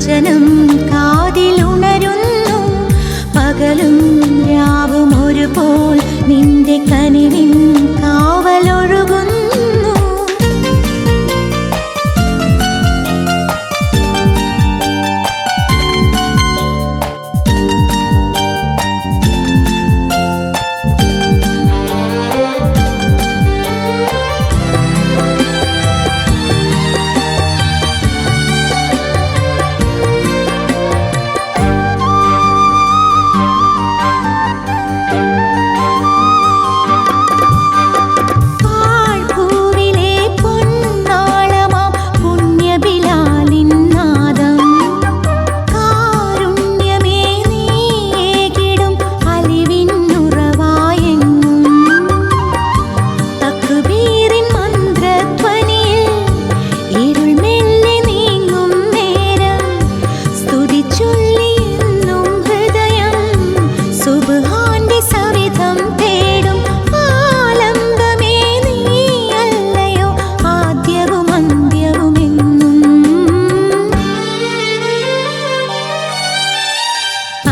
വചനം കാതിലുണരുന്നു. പകലും രാവും ഒരുപോൽ നിന്റെ കനിവിൻ കാവലൊഴുകുന്നു.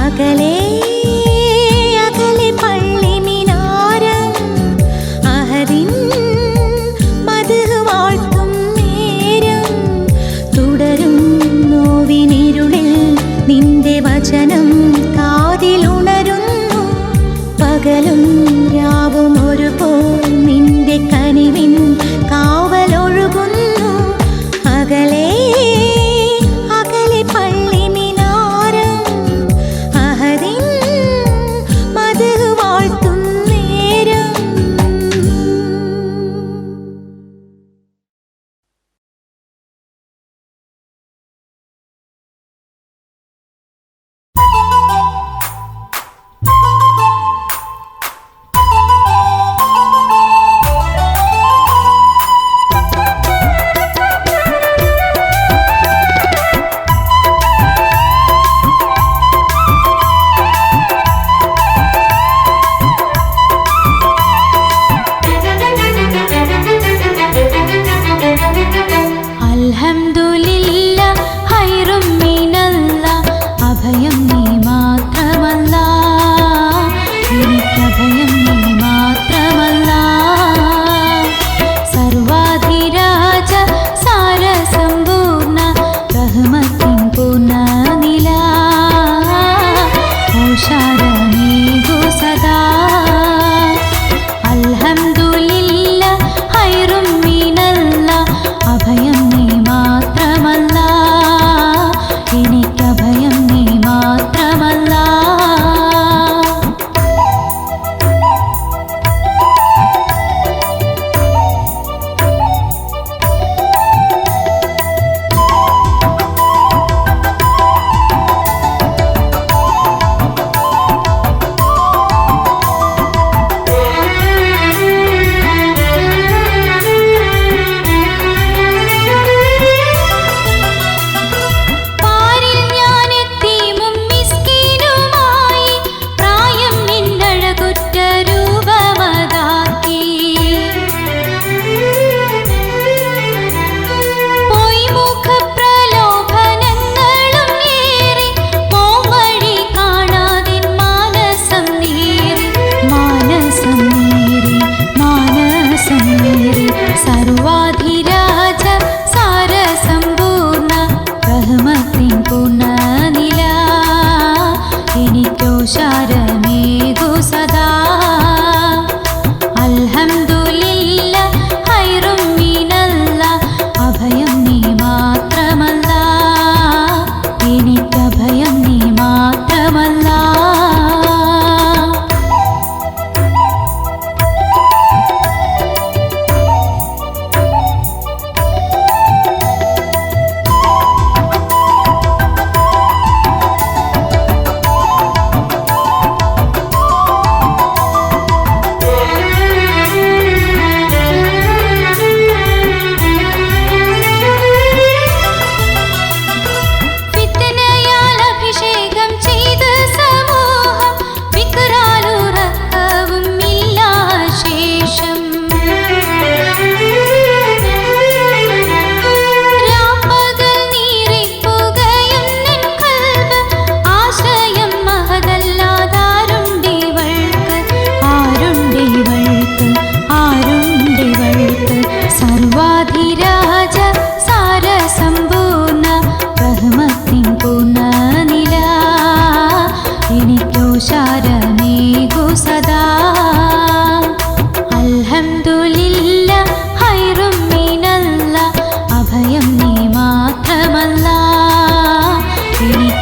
അകലെ അകലെ പള്ളി മിനാരം അഹദിൻ മദ്ഹ് വാഴ്ത്തും നേരം. തുടരും നോവിനിരുളിൽ നിന്റെ വചനം കാതിലുണരുന്നു. പകലും രാവും ഒരുപോൽ നിന്റെ കനിവിൻ കാവലൊഴുകുന്നു. അകലെ അകലെ പള്ളി മിനാരം അഹദിൻ മദ്ഹ് വാഴ്ത്തും നേരം.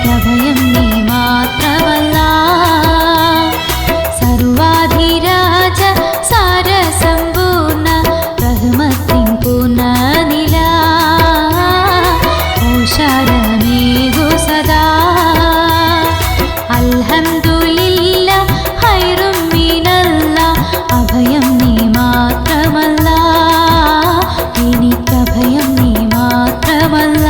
എനിക്കഭയം നീ മാത്രമല്ല. സർവാധിരാജ സാരസമ്പൂർണ്ണ റഹ്മത്തിൻ പൂർണ്ണനില ഓശാരമേകു സദാ. അൽഹംദുലില്ല ഹൈറും മിനല്ല അഭയം നീ മാത്രമല്ല. എനിക്കഭയം നീ മാത്രമല്ല.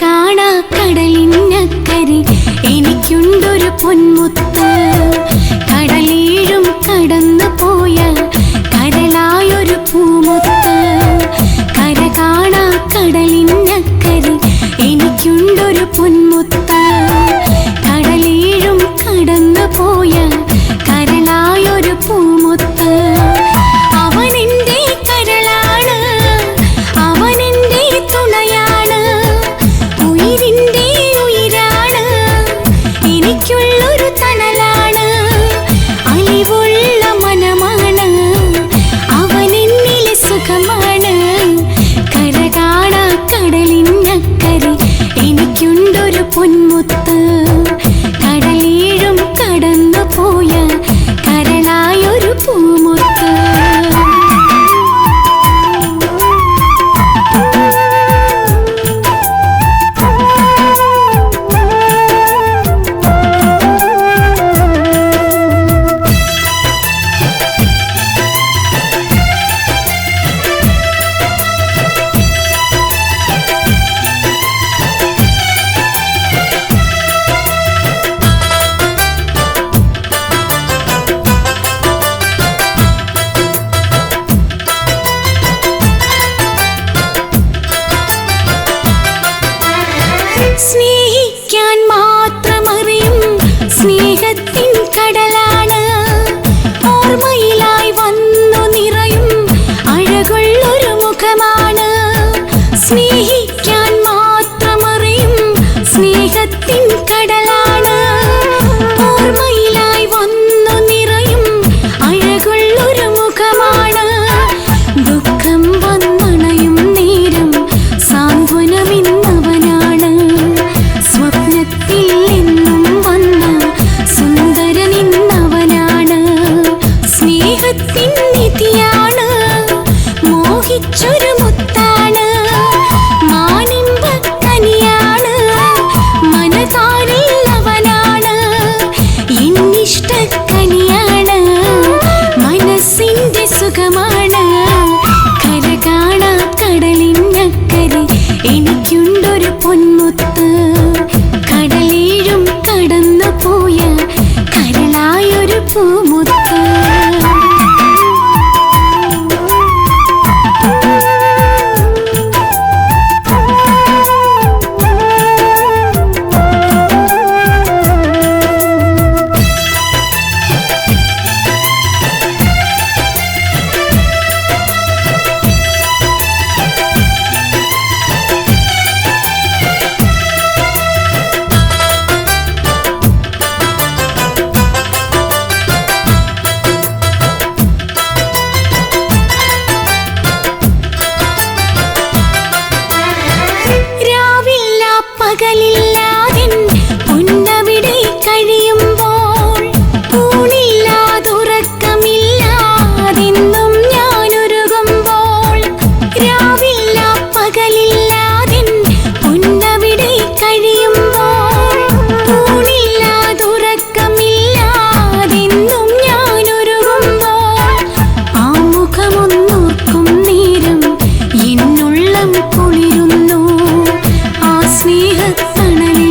കാണാ കടലിനക്കരെ എനിക്കുണ്ടൊരു പൊന്മുത്ത്. കടലീഴും കടന്നു പോയ കരളായൊരു പൂമുത്ത്. കര കാണാ കടലിനക്കരെ എനിക്കുണ്ടൊരു പൊന്മുത്ത്. കടലീഴും കടന്നു പോയ കരളായൊരു പൂമുത്ത്. അവനെന്റെ കരളാണ്, അവനെന്റെ തുണയാണ്, ഉയിരിന്റെ ഉയിരാണ്, എനിക്കുള്ളൊരു തണലാണ്. അലിവുള്ള മനമാണ്, അവനെന്നിലെ സുഖമാണ്. കര കാണാ കടലിനക്കരെ എനിക്കുണ്ടൊരു പൊന്മുത്ത്. കടലീഴും കടന്നു പോയ കരളായൊരു പൂമുത്ത്. സ്നേഹിക്കാൻ മാത്രമറിയും സ്നേഹത്തിൻ കടലാണ്. ഓർമ്മയിലായി വന്നു നിറയും അഴകുള്ളൊരു മുഖമാണ്. സ്നേഹിക്കാൻ മാത്രമറിയും സ്നേഹത്തിൻ കടലാണ്. ഓർമ്മയിലായി വന്നു നിറയും അഴകുള്ളൊരു മുഖമാണ്. ദുഃഖം വന്നണയും നേരം സാന്ത്വനമിന്നവനാണ്. സ്വപ്നത്തിൽ എന്നും വന്ന സുന്ദരനിന്നവനാണ്. സ്നേഹത്തിൻ നിധിയാണ്, മോഹിച്ചൊരു മുത്താണ്. മാനിമ്പക്കനിയാണ്, മനതാരില്ലവനാണ്. എന്നിഷ്ടക്കനിയാണ്, മനസ്സിന്റെ സുഖമാണ്. കര കാണാ കടലിനക്കരെ എനിക്കുണ്ടൊരു പൊന്മുത്ത്. കടലീഴും കടന്നു പോയ കരളായൊരു പൂമുത്ത്. പകലില്ലാതിൻ പൊന്നവിടെ കഴിയുമ്പോൾ, ഊണില്ലാതുറക്കമില്ലാതെന്നും ഞാനൊരുകുമ്പോൾ. രാവില്ല പകലില്ലാതിൻ പൊന്നവിടെ കഴിയുമ്പോൾ, ഊണില്ലാതുറക്കമില്ലാതെന്നും ഞാനൊരുകുമ്പോൾ. ആ മുഖമൊന്നോർക്കും നേരം എന്നുള്ളം കുളിരുന്നു. ആ സ്നേഹത്തണലിൽ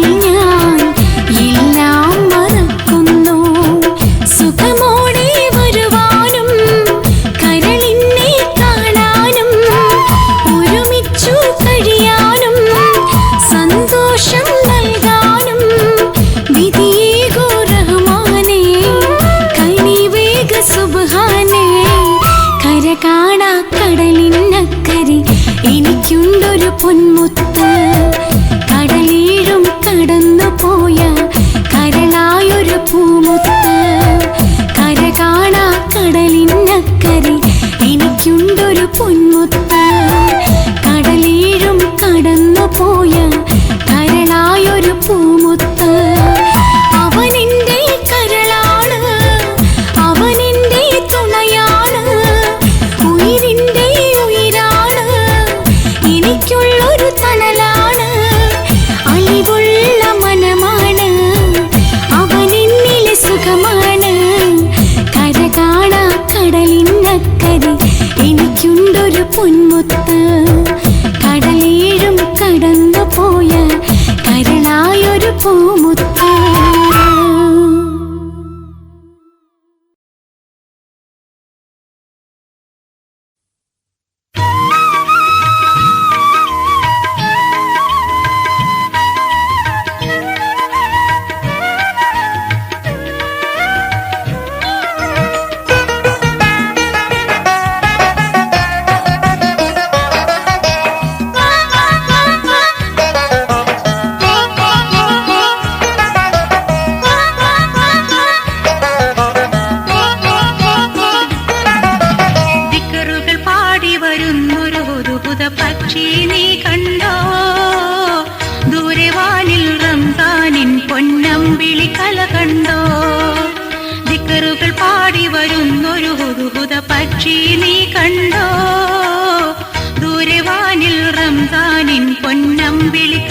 സുന്ദരി എനിക്കുണ്ടൊരു പൊന്മുത്ത്. കടലേഴും കടന്നു പോയ കരളായൊരു പൂമുത്ത്. പക്ഷി നീ കണ്ടോ ദൂരെ വാനിൽ റംസാനിൻ പൊന്നമ്പിളി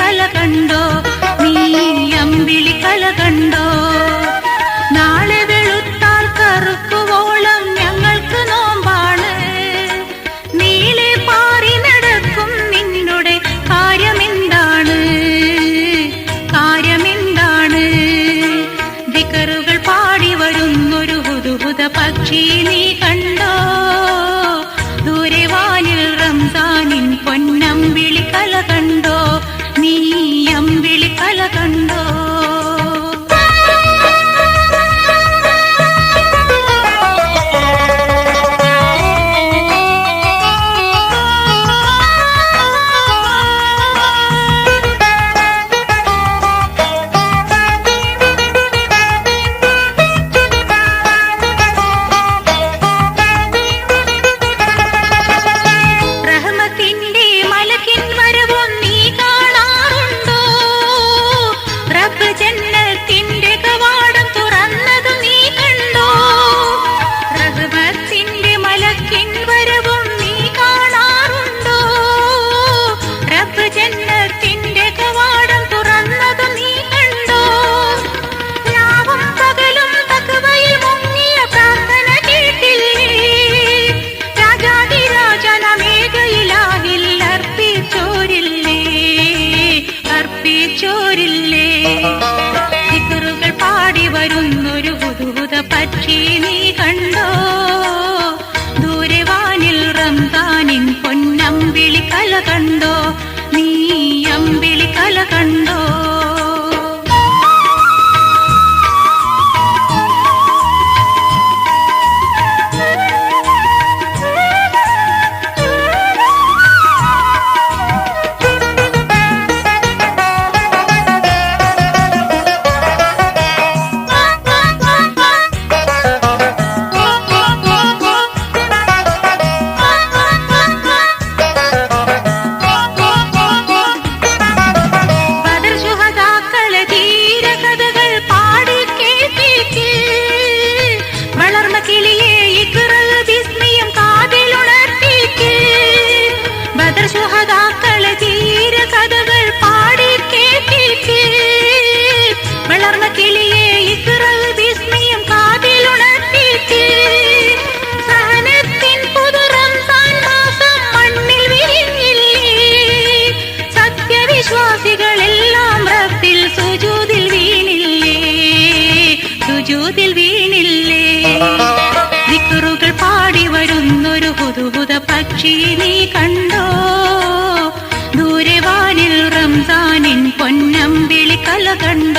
കല കണ്ടോ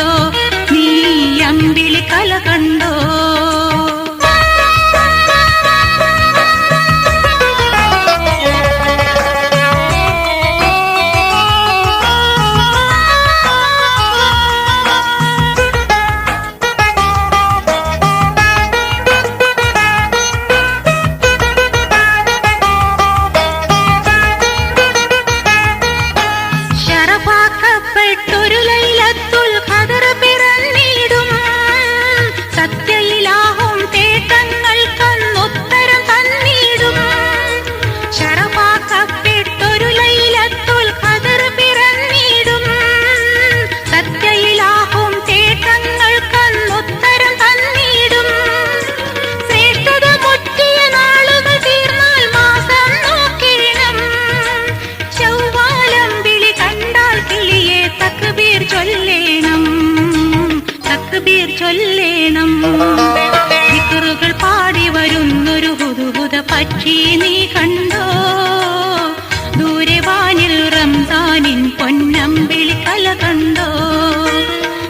നീ അമ്പിളി കല കണ്ടോ ൊരു ലൈലത്തുൽ ഖദർ പിറന്നിടും സത്യ തക്ബീർ ചൊല്ലേണം. ദിക്റുകൾ പാടി വരുന്നൊരു ഹുദുഹുദ പക്ഷി നീ കണ്ടോ? ദൂരെ വാനിൽ റംസാനിൻ പൊന്നമ്പിളി കല കണ്ടോ?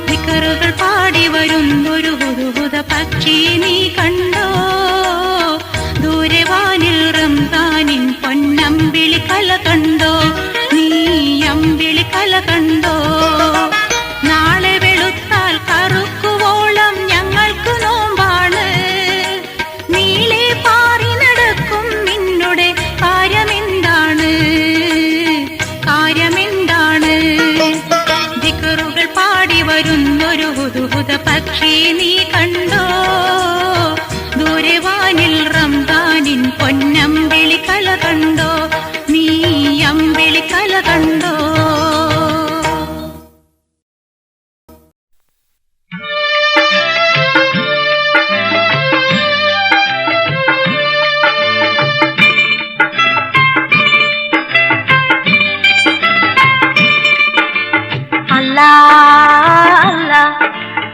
ദിക്റുകൾ പാടി വരുന്നൊരു ഹുദുഹുദ പക്ഷി നീ കണ്ടോ? ദൂരെ വാനിൽ റംസാനിൻ പൊന്നമ്പിളി കല കണ്ടോ? നീ അമ്പിളി കല കണ്ടോ? നാളെ വെളുത്താൽ കറുക്കുവോളം ഞങ്ങൾക്ക് നോമ്പാണ്. നീളെ പാറി നടക്കും നിന്നുടെ കാര്യമെന്താണ്? കാര്യമെന്താണ്? ദിക്റുകൾ പാടി വരുന്നൊരു ഹുദുഹുദ പക്ഷി നീ കണ്ടോ? ദൂരെ വാനിൽ റംസാനിൻ പൊന്നമ്പിളി കല കണ്ടോ? നീ അമ്പിളി കല കണ്ടോ?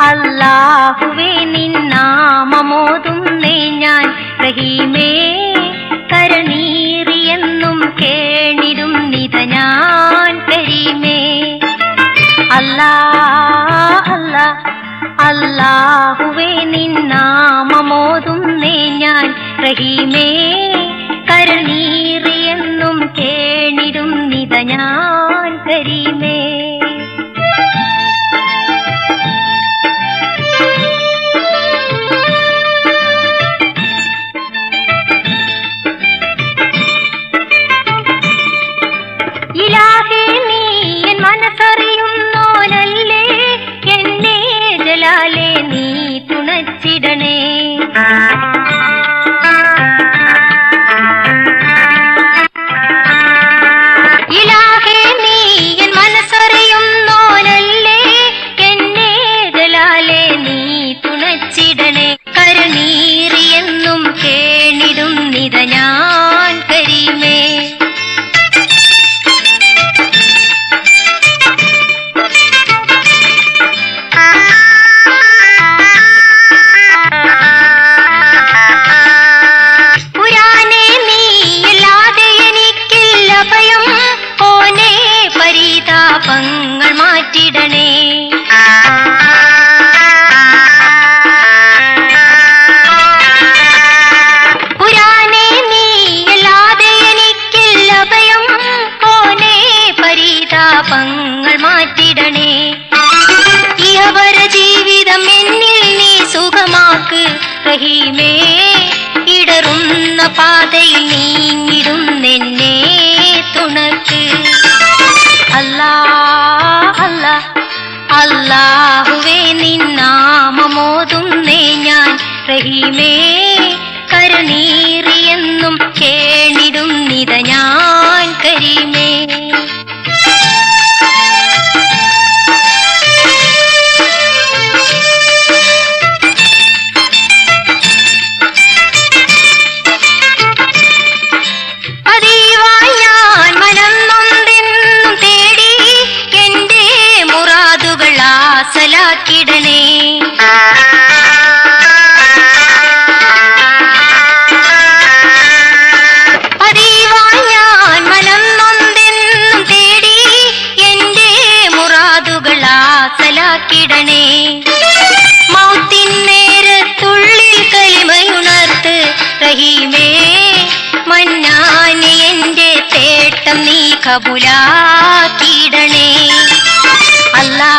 അല്ലാഹുവേ നിന്നാമമോതുന്നേ ഞാൻ റഹീമേ കരനീറിയെന്നും കേണിടും നിത ഞാൻ കരീമേ. അല്ലാഹുവേ നിന്നാമമോതുന്നേ ഞാൻ റഹീമേ കരനീറിയെന്നും കേണിടും നിത ഞാൻ കരീമേ. ഇലാഹേ നീ എൻ മനസ്സറിയുന്നോനല്ലേ, എന്നെ ജലാലേ നീ തുണച്ചിടണേ. ഇലാഹേ നീ എൻ മനസ്സറിയുന്നോനല്ലേ, എന്നെ ജലാലേ നീ തുണച്ചിടണേ. കരനീറിയെന്നും കേണിടും നിത ഞാൻ കരീമേ. പാപങ്ങൾ മാറ്റിടണേ. പുരാനേ നീ അല്ലാതെ എനിക്കില്ല ഭയം, ഓനേ പരിതാപങ്ങൾ മാറ്റിടണേ. ഇഹവര ജീവിതം എന്നിൽ നീ സുഖമാക്ക് റഹീമേ, ഇടറുന്ന പാതയിൽ നീങ്ങിടുന്നെന്നെ തുണക്ക്. അല്ലാഹുവേ നിന്നാമമോതുന്നേ ഞാൻ റഹീമേ കരനീറിയെന്നും കേണിടും നിത ഞാൻ കരീമേ. പതിവായി ഞാൻ മനം നൊന്തെന്നും തേടി എന്റെ മുറാദുകൾ ആസലാക്കിടണേ. പതിവായി ഞാൻ മനം നൊന്തെന്നും തേടി എന്റെ മുറാദുകൾ ആസലാക്കിടണേ. മൗത്തിൻ നേരത്തുള്ളിൽ കലിമയുണർത്ത് റഹീമേ, മന്നാനെ എന്റെ തേട്ടം നീ കബൂലാക്കിടണേ. അല്ലാ